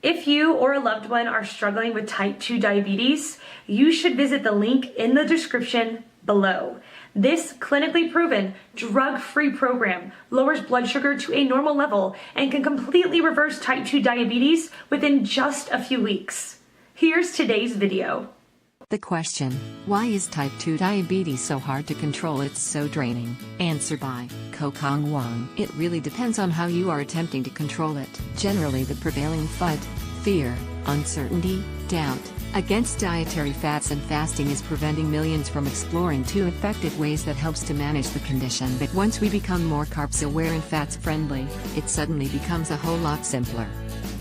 If you or a loved one are struggling with type 2 diabetes, you should visit the link in the description below. This clinically proven, drug-free program lowers blood sugar to a normal level and can completely reverse type 2 diabetes within just a few weeks. Here's today's video. The question, why is type 2 diabetes so hard to control? It's so draining. Answer by Kokong Wang. It really depends on how you are attempting to control it. Generally, the prevailing fight, fear, uncertainty, doubt, against dietary fats and fasting is preventing millions from exploring two effective ways that helps to manage the condition. But once we become more carbs aware and fats friendly, it suddenly becomes a whole lot simpler.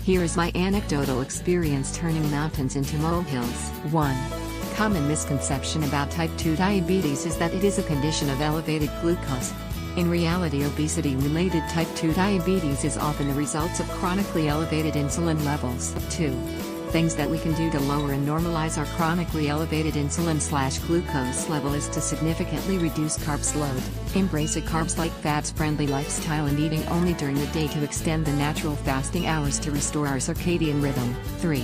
Here is my anecdotal experience turning mountains into molehills. 1. Common misconception about type 2 diabetes is that it is a condition of elevated glucose. In reality, obesity-related type 2 diabetes is often the result of chronically elevated insulin levels. 2. Things that we can do to lower and normalize our chronically elevated insulin/glucose level is to significantly reduce carbs load, embrace a carbs-like fats-friendly lifestyle, and eating only during the day to extend the natural fasting hours to restore our circadian rhythm. 3.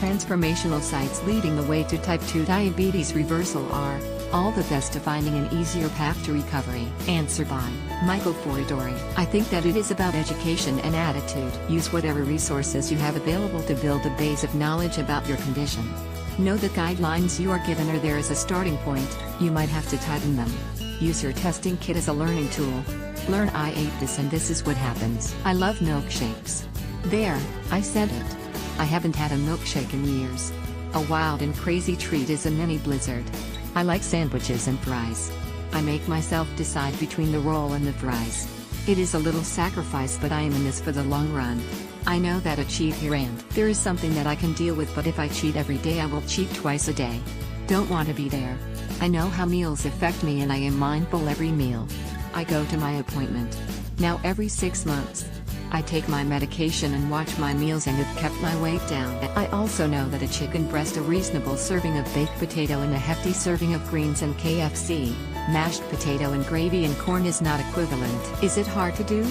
Transformational sites leading the way to type 2 diabetes reversal are all the best to finding an easier path to recovery. Answer by Michael Foridori. I think that it is about education and attitude. Use whatever resources you have available to build a base of knowledge about your condition. Know the guidelines you are given are there as a starting point, you might have to tighten them. Use your testing kit as a learning tool. Learn I ate this and this is what happens. I love milkshakes. There, I said it. I haven't had a milkshake in years. A wild and crazy treat is a mini blizzard. I like sandwiches and fries. I make myself decide between the roll and the fries. It is a little sacrifice, but I am in this for the long run. I know that a cheat here and there is something that I can deal with, but if I cheat every day I will cheat twice a day. Don't want to be there. I know how meals affect me and I am mindful every meal. I go to my appointment. Now every 6 months. I take my medication and watch my meals and have kept my weight down. I also know that a chicken breast, a reasonable serving of baked potato and a hefty serving of greens and KFC, mashed potato and gravy and corn is not equivalent. Is it hard to do?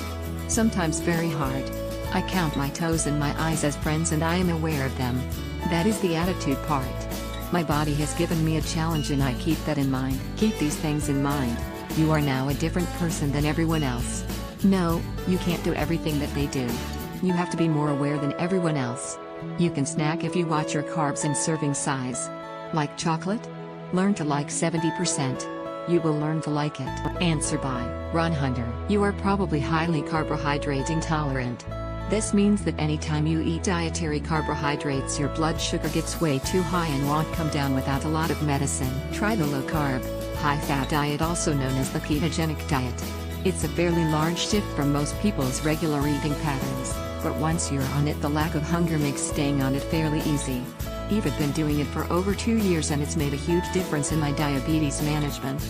Sometimes very hard. I count my toes and my eyes as friends and I am aware of them. That is the attitude part. My body has given me a challenge and I keep that in mind. Keep these things in mind. You are now a different person than everyone else. No, you can't do everything that they do. You have to be more aware than everyone else. You can snack if you watch your carbs and serving size. Like chocolate? Learn to like 70%. You will learn to like it. Answer by Ron Hunter. You are probably highly carbohydrate intolerant. This means that anytime you eat dietary carbohydrates, your blood sugar gets way too high and won't come down without a lot of medicine. Try the low-carb, high-fat diet, also known as the ketogenic diet. It's a fairly large shift from most people's regular eating patterns, but once you're on it, the lack of hunger makes staying on it fairly easy. I've been doing it for over 2 years and it's made a huge difference in my diabetes management.